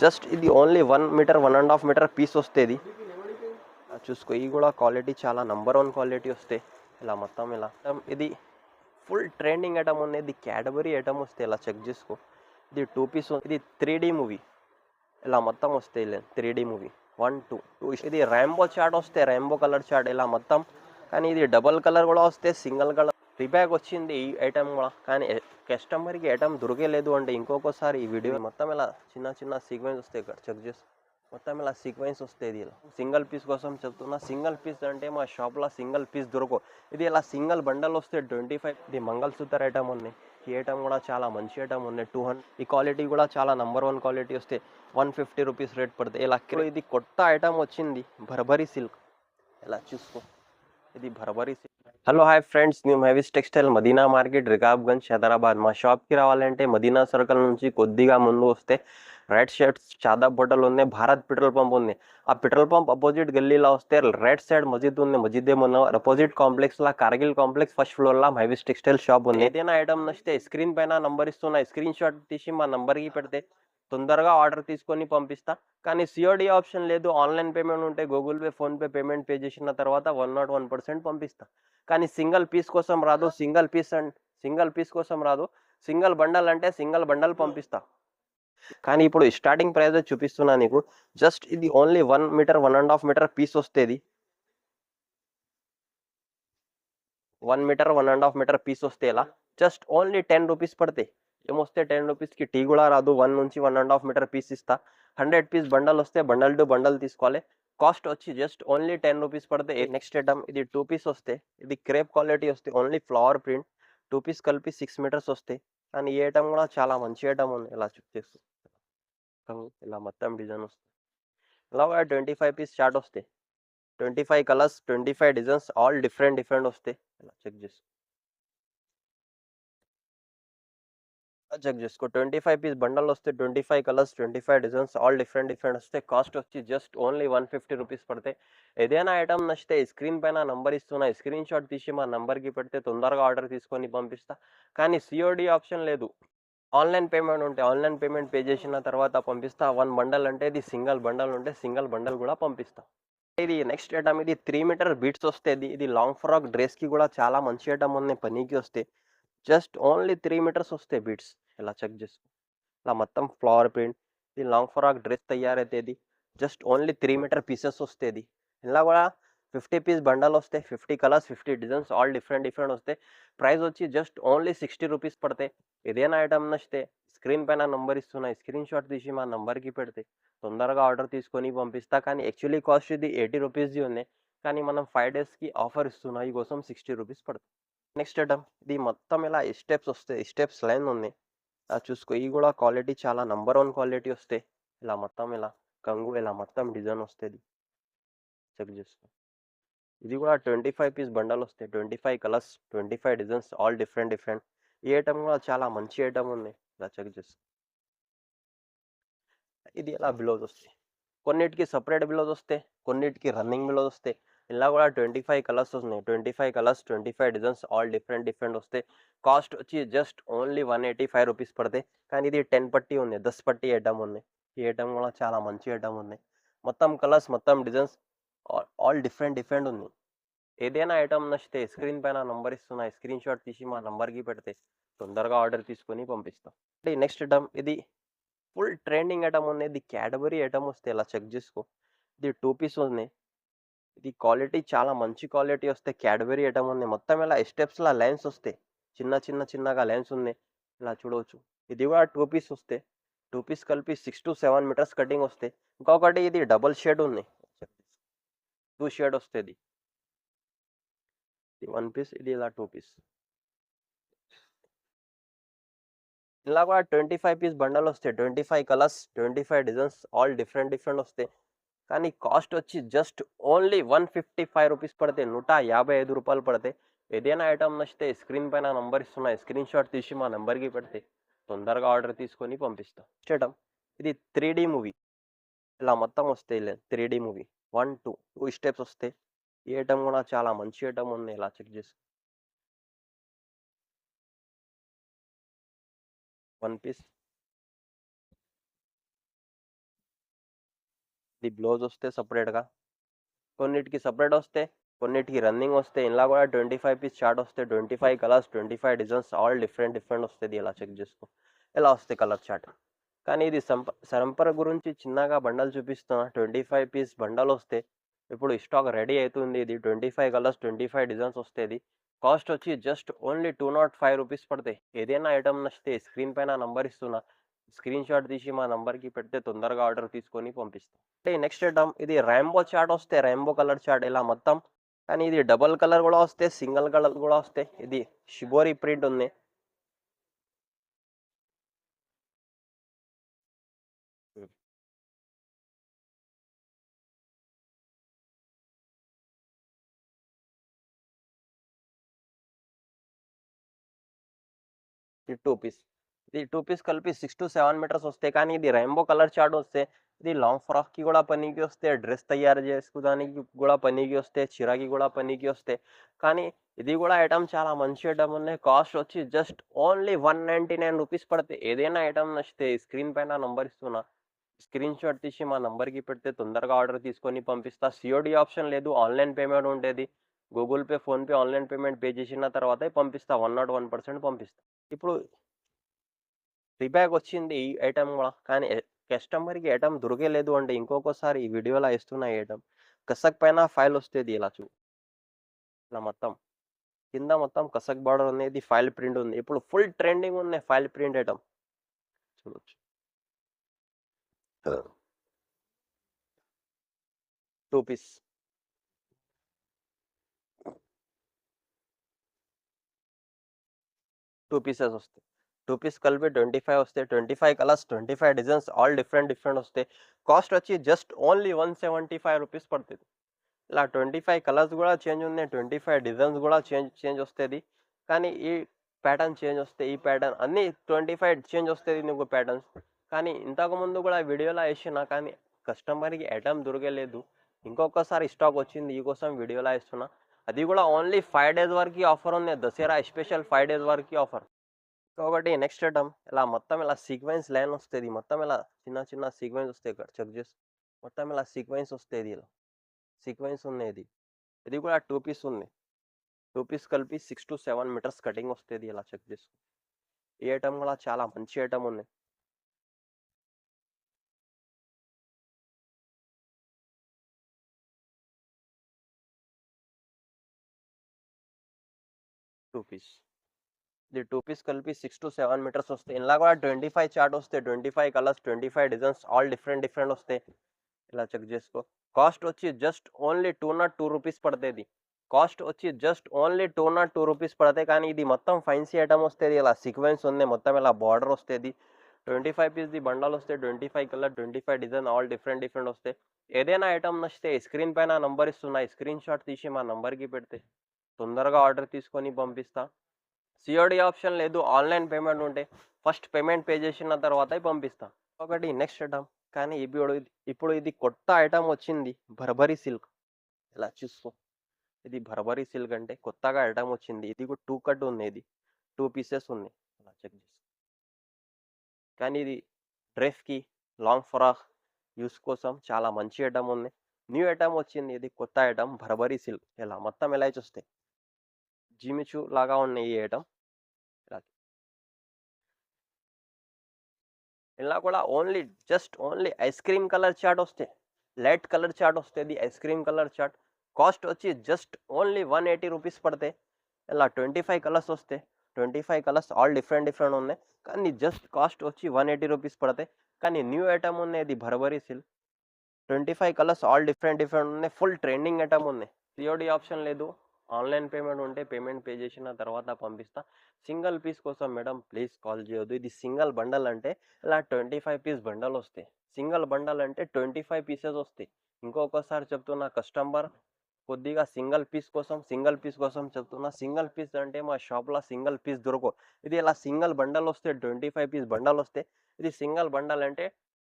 Just ఇది only 1 metre 1.5 metre piece వస్తుంది. చూసుకో, ఇది కూడా క్వాలిటీ చాలా నంబర్ 1 క్వాలిటీ వస్తాయి. ఇలా మొత్తం ఇలా ఇది ఫుల్ ట్రెండింగ్ ఐటమ్ ఉంది. ఇది క్యాడబరీ ఐటమ్ వస్తాయి. ఇలా చెక్ చేసుకో. ఇది 2 పీస్, ఇది 3D మూవీ. ఇలా మొత్తం వస్తాయి. 3D మూవీ 1 2 ఇది ర్యాంబో చార్ట్ వస్తాయి. ర్యాంబో కలర్ చార్ట్ ఇలా మొత్తం. కానీ ఇది డబల్ కలర్ కూడా వస్తే, సింగిల్ కలర్ రీబ్యాక్ వచ్చింది ఈ ఐటమ్ కూడా. కానీ కస్టమర్కి ఐటమ్ దొరకలేదు అంటే ఇంకొకసారి ఈ వీడియో మొత్తం ఇలా చిన్న చిన్న సీక్వెన్స్ వస్తాయి. ఇక్కడ చెక్ చేసి మొత్తం ఇలా సీక్వెన్స్ వస్తాయి. ఇలా సింగిల్ పీస్ కోసం చెప్తున్నా. సింగిల్ పీస్ అంటే మా షాప్లో సింగిల్ పీస్ దొరకవు. ఇది ఇలా సింగిల్ బండల్ వస్తే 25. ఇది మంగళసూత్ర ఐటమ్ ఉన్నాయి. ఈ ఐటమ్ కూడా చాలా మంచి ఐటమ్ ఉన్నాయి. 200. ఈ క్వాలిటీ కూడా చాలా నంబర్ 1 క్వాలిటీ వస్తే 150 రూపీస్ రేట్ పడుతుంది. ఇలా ఇది కొత్త ఐటమ్ వచ్చింది, బర్బరీ సిల్క్. ఇలా చూసుకో, ఇది Burberry silk. Hello hi friends, new heavies textile Madina market, Rikabganj, Hyderabad. మా షాప్కి రావాలంటే మదీనా సర్కిల్ నుంచి కొద్దిగా ముందు వస్తే రైట్ సైడ్ షాదాబ్ హోటల్ ఉంది, భారత్ పెట్రోల్ పంప్ ఉంది. ఆ పెట్రోల్ పంప్ అపోజిట్ గల్లీలో వస్తే రైట్ సైడ్ మస్జిద్ ఉంది. మస్జిద్ ఏమన్నా అపోజిట్ కాంప్లెక్స్ లా కార్గిల్ కాంప్లెక్స్ ఫస్ట్ ఫ్లోర్ లా హెవీస్ టెక్స్టైల్ షాప్ ఉంది. ఏదైనా ఐటమ్ నచ్చితే స్క్రీన్ పైన నంబర్ ఇస్తున్నా, స్క్రీన్ షాట్ తీసి మా నంబర్కి పెడితే తొందరగా ఆర్డర్ తీసుకొని పంపిస్తా. కానీ సిఓడి ఆప్షన్ లేదు. ఆన్లైన్ పేమెంట్ ఉంటే Google pay, PhonePe payment pay చేసిన తర్వాత 101% పంపిస్తా. కానీ సింగిల్ పీస్ కోసం రాదు. సింగిల్ పీస్ కోసం రాదు. సింగిల్ బండల్ అంటే సింగిల్ బండల్ పంపిస్తా. కానీ ఇప్పుడు స్టార్టింగ్ ప్రైస్ చూపిస్తున్నా నీకు. జస్ట్ ఇది ఓన్లీ 1 మీటర్ 1.5 మీటర్ పీస్ వస్తుంది. 1 మీటర్ 1.5 మీటర్ పీస్ వస్తే ఇలా జస్ట్ ఓన్లీ 10 రూపీస్ పడతాయి. ఏమొస్తే 10 రూపీస్కి టీ కూడా రాదు. 1 నుంచి 1.5 మీటర్ పీస్ ఇస్తా. 100 పీస్ బండల్ వస్తే బండల్ టు బండల్ తీసుకోవాలి. కాస్ట్ వచ్చి జస్ట్ ఓన్లీ 10 రూపీస్ పడితే. నెక్స్ట్ ఐటమ్ ఇది 2 పీస్ వస్తే, ఇది క్రేప్ క్వాలిటీ వస్తే ఓన్లీ ఫ్లవర్ ప్రింట్. 2 పీస్ కలిపి 6 మీటర్స్ వస్తాయి. కానీ ఈ ఐటమ్ కూడా చాలా మంచి ఐటమ్ ఉంది. ఇలా చెక్ చేస్తూ ఇలా మొత్తం డిజైన్ వస్తుంది. ఇలా 25 పీస్ చార్ట్ వస్తాయి. 25 కలర్స్, 25 డిజైన్స్, ఆల్ డిఫరెంట్ వస్తాయి. ఇలా చెక్ చేసుకో. 25 పీస్ బండల్ వస్తే 25 కలర్స్, 25 డిజైన్స్, ఆల్ డిఫరెంట్ వస్తాయి. కాస్ట్ వచ్చి జస్ట్ ఓన్లీ 150 రూపీస్ పడతాయి. ఏదైనా ఐటమ్ నచ్చితే స్క్రీన్ పైన నంబర్ ఇస్తున్నా, స్క్రీన్ షాట్ తీసి మా నంబర్కి పెడితే తొందరగా ఆర్డర్ తీసుకొని పంపిస్తా. కానీ సిఓడి ఆప్షన్ లేదు. ఆన్లైన్ పేమెంట్ ఉంటే ఆన్లైన్ పేమెంట్ పే చేసిన తర్వాత పంపిస్తా. 1 బండల్ అంటే ఇది సింగిల్ బండల్ ఉంటే సింగిల్ బండల్ కూడా పంపిస్తా. ఇది నెక్స్ట్ ఐటమ్, ఇది 3 మీటర్ బీట్స్ వస్తుంది. ఇది లాంగ్ ఫ్రాక్ డ్రెస్కి కూడా చాలా మంచి ఐటమ్ ఉంది. పనికి వస్తే జస్ట్ ఓన్లీ 3 మీటర్స్ వస్తాయి బీట్స్. ఇలా చెక్ చేసుకో. ఇలా మొత్తం ఫ్లవర్ ప్రింట్. ఇది లాంగ్ ఫ్రాక్ డ్రెస్ తయారైతుంది. జస్ట్ ఓన్లీ 3 మీటర్ పీసెస్ వస్తుంది. ఇలా కూడా 50 పీస్ బండల్ వస్తాయి. 50 కలర్స్, 50 డిజైన్స్, ఆల్ డిఫరెంట్ వస్తాయి. ప్రైస్ వచ్చి జస్ట్ ఓన్లీ 60 రూపీస్ పడతాయి. ఏదైనా ఐటమ్ నచ్చితే స్క్రీన్ పైన నంబర్ ఇస్తున్నా, స్క్రీన్ షాట్ తీసి మా నంబర్కి పెడితే తొందరగా ఆర్డర్ తీసుకొని పంపిస్తా. కానీ యాక్చువల్లీ కాస్ట్ ఇది 80 రూపీస్ది ఉంది. కానీ మనం 5 డేస్కి ఆఫర్ ఇస్తున్నా, ఈ కోసం 60 రూపీస్ పడుతుంది. నెక్స్ట్ ఐటమ్, ఇది మొత్తం ఇలా స్టెప్స్ వస్తాయి. స్టెప్స్ లైన్ ఉంది. చూసుకో, ఇది కూడా క్వాలిటీ చాలా నంబర్ 1 క్వాలిటీ వస్తాయి. ఇలా మొత్తం ఇలా కంగు ఇలా మొత్తం డిజైన్ వస్తుంది. చెక్ చేసుకో. ఇది కూడా 25 పీస్ బండల్ వస్తాయి. 25 కలర్స్, 25 డిజైన్స్, ఆల్ డిఫరెంట్. ఈ ఐటమ్ కూడా చాలా మంచి ఐటమ్ ఉంది. ఇలా చెక్ చేసుకో. ఇది ఇలా బ్లౌజ్ వస్తాయి. కొన్నిటికి సపరేట్ బ్లౌజ్ వస్తాయి, కొన్నిటికి రన్నింగ్ బ్లౌజ్ వస్తాయి. ఇలా కూడా 25 కలర్స్ వస్తున్నాయి. 25 కలర్స్, 25 డిజైన్స్, ఆల్ డిఫరెంట్ వస్తాయి. కాస్ట్ వచ్చి జస్ట్ ఓన్లీ 185 రూపీస్ పడతాయి. కానీ ఇది 10 పట్టీ ఉంది, 10 పట్టీ ఐటమ్ ఉంది. ఈ ఐటమ్ కూడా చాలా మంచి ఐటమ్ ఉంది. మొత్తం కలర్స్, మొత్తం డిజైన్స్, ఆల్ డిఫరెంట్ ఉంది. ఏదైనా ఐటమ్ నచ్చితే స్క్రీన్ పైన నంబర్ ఇస్తున్నా, స్క్రీన్ షాట్ తీసి మా నంబర్కి పెడితే తొందరగా ఆర్డర్ తీసుకొని పంపిస్తాం. నెక్స్ట్ ఐటమ్, ఇది ఫుల్ ట్రెండింగ్ ఐటమ్ ఉంది. ఇది క్యాడబరీ ఐటమ్ వస్తే ఇలా చెక్ చేసుకో. ఇది 2 పీస్ ఉంది. ఇది క్వాలిటీ చాలా మంచి క్వాలిటీ వస్తే క్యాడబరీ ఐటమ్ ఉంది. మొత్తం ఇలా స్టెప్స్లా లైన్స్ వస్తాయి. చిన్నగా లైన్స్ ఉన్నాయి. ఇలా చూడవచ్చు. ఇది కూడా 2 పీస్ వస్తే 2 పీస్ కలిపి 6 to 7 మీటర్స్ కటింగ్ వస్తాయి. ఇంకొకటి ఇది డబల్ షేడ్ ఉంది. 2 షేడ్ వస్తుంది. ఇది 1 పీస్, ఇది ఇలా 2 పీస్. ఇలా కూడా 25 పీస్ బండల్ వస్తాయి. 25 కలర్స్, 25 డిజైన్స్, ఆల్ డిఫరెంట్ వస్తాయి. కానీ కాస్ట్ వచ్చి జస్ట్ ఓన్లీ 155 రూపీస్ పడతాయి. 155 రూపాయలు పడతాయి. ఏదైనా ఐటమ్ నచ్చితే స్క్రీన్ పైన నంబర్ ఇస్తున్నా, స్క్రీన్ షాట్ తీసి మా నంబర్కి పెడితే తొందరగా ఆర్డర్ తీసుకొని పంపిస్తాం. ఐటమ్, ఇది 3D మూవీ. ఇలా మొత్తం వస్తాయి. 3D మూవీ 1 2 స్టెప్స్ వస్తాయి. ఈ ఐటమ్ కూడా చాలా మంచి ఐటమ్ ఉంది. ఇలా చెక్ చేసి 1 పీస్. ఇది బ్లౌజ్ వస్తే సపరేట్గా, కొన్నిటికి సపరేట్ వస్తే, కొన్నిటికి రన్నింగ్ వస్తే. ఇలా కూడా 25 పీస్ చార్ట్ వస్తే 25 colours 25 designs all different different వస్తుంది. ఇలా చెక్ చేసుకో, ఎలా వస్తాయి కలర్ చార్ట్. కానీ ఇది సంపర గురించి చిన్నగా బండల్ చూపిస్తున్నా. 25 పీస్ బండల్ వస్తే ఇప్పుడు స్టాక్ రెడీ అవుతుంది. ఇది 25 కలర్స్ 25 డిజైన్స్ వస్తుంది. కాస్ట్ వచ్చి జస్ట్ ఓన్లీ 205 రూపీస్ పడతాయి. ఏదైనా ఐటమ్ నచ్చితే స్క్రీన్ పైన నంబర్ ఇస్తున్నా, స్క్రీన్ షాట్ తీసి మా నంబర్కి పెడితే తొందరగా ఆర్డర్ తీసుకొని పంపిస్తాం. అంటే నెక్స్ట్ ఐటమ్ ఇది రైంబో చార్ట్ వస్తే, రైంబో కలర్ చార్ట్ ఇలా మొత్తం. కానీ ఇది డబల్ కలర్ కూడా వస్తే, సింగిల్ కలర్ కూడా వస్తాయి. ఇది షిబోరి ప్రింట్ ఉంది. ఇది 2 పీస్, ఇది 2 పీస్ కలిపి 6 to 7 మీటర్స్ వస్తాయి. కానీ ఇది రెయిన్బో కలర్ చార్ట్ వస్తే ఇది లాంగ్ ఫ్రాక్కి కూడా పనికి వస్తే, డ్రెస్ తయారు చేసుకోవడానికి కూడా పనికి వస్తే, చిరాకి కూడా పనికి వస్తే. కానీ ఇది కూడా ఐటమ్ చాలా మంచి ఐటమ్ ఉన్నాయి. కాస్ట్ వచ్చి జస్ట్ ఓన్లీ 199 రూపీస్ పడతాయి. ఏదైనా ఐటమ్ నచ్చితే స్క్రీన్ పైన నంబర్ ఇస్తున్నా, స్క్రీన్ షాట్ తీసి మా నంబర్కి పెడితే తొందరగా ఆర్డర్ తీసుకొని పంపిస్తా. సిఓడి ఆప్షన్ లేదు, ఆన్లైన్ పేమెంట్ ఉండేది. Google pay, PhonePe online payment pay చేసిన తర్వాతే పంపిస్తా. 101% పంపిస్తా. ఇప్పుడు రీబ్యాక్ వచ్చింది ఈ ఐటమ్ కూడా. కానీ కస్టమర్కి ఐటమ్ దొరకలేదు అంటే ఇంకొకసారి ఈ వీడియోలో ఇస్తున్న ఈ ఐటమ్ కసక్ పైన ఫైల్ వస్తుంది. ఇలా ఇలా మొత్తం కింద మొత్తం కసక్ బార్డర్ అనేది ఫైల్ ప్రింట్ ఉంది. ఇప్పుడు ఫుల్ ట్రెండింగ్ ఉన్నాయి ఫైల్ ప్రింట్ ఐటమ్, చూడొచ్చు. 2 పీస్, 2 పీసెస్ వస్తాయి. 2 పీస్ కలిపి 25 వస్తాయి. 25 colours 25 designs all different different వస్తాయి. కాస్ట్ వచ్చి జస్ట్ ఓన్లీ 175 రూపీస్ పడుతుంది. ఇలా 25 కలర్స్ కూడా చేంజ్ ఉన్నాయి, 25 డిజైన్స్ కూడా చేంజ్ వస్తుంది. కానీ ఈ ప్యాటర్న్ చేంజ్ వస్తాయి, ఈ ప్యాటర్న్ అన్నీ 25 చేంజ్ వస్తుంది నీకు ప్యాటర్న్స్. కానీ ఇంతకుముందు కూడా వీడియోలో వేసిన, కానీ కస్టమర్కి ఐటమ్ దొరకలేదు. ఇంకొకసారి స్టాక్ వచ్చింది, ఈ కోసం వీడియోలో ఇస్తున్నా. అది కూడా ఓన్లీ 5 డేస్ వరకు ఆఫర్ ఉంది. దసరా స్పెషల్ 5 డేస్ వరకు ఆఫర్. ఒకటి నెక్స్ట్ ఐటమ్ ఇలా మొత్తం ఇలా సీక్వెన్స్ లైన్ వస్తుంది. మొత్తం ఇలా చిన్న చిన్న సీక్వెన్స్ వస్తాయి. ఇక్కడ చెక్ చేసి మొత్తం ఇలా సీక్వెన్స్ వస్తుంది. ఇలా సీక్వెన్స్ ఉంది. ఇది కూడా 2 పీస్ ఉంది. 2 పీస్ కలిపి 6 to 7 మీటర్స్ కటింగ్ వస్తుంది. ఇలా చెక్ చేసుకో. ఈ ఐటమ్ కూడా చాలా మంచి ఐటమ్ ఉంది. టూ పీస్, ఇది 2 పీస్ కలిపి 6 to 7 మీటర్స్ వస్తాయి. ఇలా కూడా 25 చార్ట్ వస్తాయి, 25 colours 25 designs all different different వస్తాయి. ఇలా చెక్ చేసుకో. కాస్ట్ వచ్చి జస్ట్ ఓన్లీ 202 రూపీస్ పడుతుంది. కాస్ట్ వచ్చి జస్ట్ ఓన్లీ 202 రూపీస్ పడతాయి. కానీ ఇది మొత్తం ఫైన్సీ ఐటమ్ వస్తుంది. ఇలా సీక్వెన్స్ ఉంది, మొత్తం ఇలా బార్డర్ వస్తుంది. 25 పీస్ది బండల్ వస్తే 25 colour 25 design all different different వస్తాయి. ఏదైనా ఐటమ్ నచ్చితే స్క్రీన్ పైన నంబర్ ఇస్తున్నా, స్క్రీన్ షాట్ తీసి మా నంబర్కి పెడితే తొందరగా ఆర్డర్ తీసుకొని పంపిస్తా. సిఓడి ఆప్షన్ లేదు, ఆన్లైన్ పేమెంట్ ఉంటే ఫస్ట్ పేమెంట్ పే చేసిన తర్వాత పంపిస్తా. ఒకటి నెక్స్ట్ ఐటమ్, కానీ ఇప్పుడు ఇది కొత్త ఐటమ్ వచ్చింది, బర్బరీ సిల్క్. ఇలా చూసుకో, ఇది బర్బరీ సిల్క్ అంటే కొత్తగా ఐటమ్ వచ్చింది. ఇది కూడా 2 కట్ ఉంది, ఇది 2 పీసెస్ ఉంది. అలా చెక్ చేసుకో. కానీ ఇది డ్రెస్కి లాంగ్ ఫ్రాక్ యూస్ కోసం చాలా మంచి ఐటమ్ ఉంది. న్యూ ఐటమ్ వచ్చింది, ఇది కొత్త ఐటమ్ బర్బరీ సిల్క్. ఇలా మొత్తం ఎలా చూస్తాయి, జిమిచూ లాగా ఉన్నాయి ఈ ఐటమ్. ఇలా కూడా only just only ice cream colour chart వస్తే, లైట్ కలర్ చార్ట్ వస్తుంది. Ice cream colour chart cost వచ్చి జస్ట్ ఓన్లీ 180 రూపీస్ పడతాయి. ఇలా 25 కలర్స్ వస్తే 25 కలర్స్ ఆల్ డిఫరెంట్ డిఫరెంట్ ఉన్నాయి. కానీ జస్ట్ కాస్ట్ వచ్చి 180 రూపీస్ పడతాయి. కానీ న్యూ ఐటమ్ ఉన్నాయి, ఇది Burberry silk. 25 colours all different different ఉన్నాయి. ఫుల్ ట్రెండింగ్ ఐటమ్ ఉంది. సిఓడి ఆప్షన్ లేదు, ఆన్లైన్ పేమెంట్ ఉంటే పేమెంట్ పే చేసిన తర్వాత పంపిస్తా. సింగిల్ పీస్ కోసం మేడం ప్లీజ్ కాల్ చేయొద్దు. ఇది సింగిల్ బండల్ అంటే ఇలా 25 పీస్ బండల్ వస్తాయి. సింగిల్ బండల్ అంటే 25 పీసెస్ వస్తాయి. ఇంకొకసారి చెప్తున్నా, కస్టమర్ కొద్దిగా సింగిల్ పీస్ కోసం చెప్తున్నా. సింగిల్ పీస్ అంటే మా షాప్లో సింగిల్ పీస్ దొరకవు. ఇది ఇలా సింగిల్ బండల్ వస్తే 25 పీస్ బండల్ వస్తే, ఇది సింగిల్ బండల్ అంటే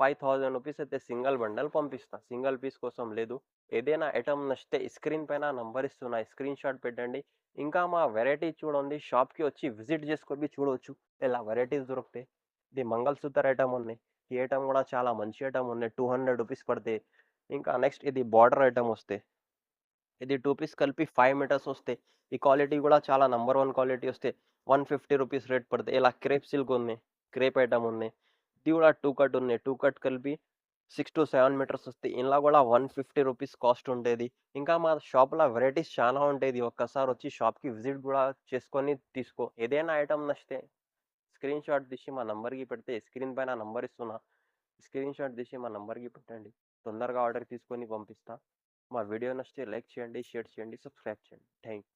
5000 రూపీస్ అయితే సింగిల్ బండల్ పంపిస్తా. సింగిల్ పీస్ కోసం లేదు. ఏదైనా ఐటమ్ నచ్చితే స్క్రీన్ పైన నంబర్ ఇస్తున్నా, స్క్రీన్ షాట్ పెట్టండి. ఇంకా మా వెరైటీ చూడండి, షాప్కి వచ్చి విజిట్ చేసుకొని చూడవచ్చు. ఇలా వెరైటీస్ దొరుకుతాయి. ఇది మంగళసూత్ర ఐటమ్ ఉన్నాయి. ఈ ఐటమ్ కూడా చాలా మంచి ఐటమ్ ఉన్నాయి. 200 రూపీస్ పడతాయి. ఇంకా నెక్స్ట్ ఇది బార్డర్ ఐటమ్ వస్తే ఇది 2 పీస్ కలిపి 5 మీటర్స్ వస్తాయి. ఈ క్వాలిటీ కూడా చాలా నంబర్ 1 క్వాలిటీ వస్తాయి. 150 రూపీస్ రేట్ పడతాయి. ఇలా క్రేప్ సిల్క్ ఉంది. క్రేప్ ఐటమ్ ఉంది. ఇది కూడా 2 కట్ ఉన్నాయి. 2 కట్ కలిపి 6-7 మీటర్స్ వస్తాయి. ఇలా కూడా 150 రూపీస్ కాస్ట్ ఉండేది. ఇంకా మా షాప్‌లో వెరైటీస్ చాలా ఉంటాయి. ఒక్కసారి వచ్చి షాప్‌కి విజిట్ కూడా చేసుకొని తీసుకో. ఏదైనా ఐటమ్ నచ్చితే స్క్రీన్‌షాట్ తీసి మా నంబర్‌కి పెడితే స్క్రీన్ పైన నంబర్ ఇస్తున్నా. స్క్రీన్‌షాట్ తీసి మా నంబర్‌కి పెట్టండి. తొందరగా ఆర్డర్ తీసుకొని పంపిస్తా. మా వీడియో నచ్చితే లైక్ చేయండి, షేర్ చేయండి, సబ్స్క్రైబ్ చేయండి. థాంక్స్.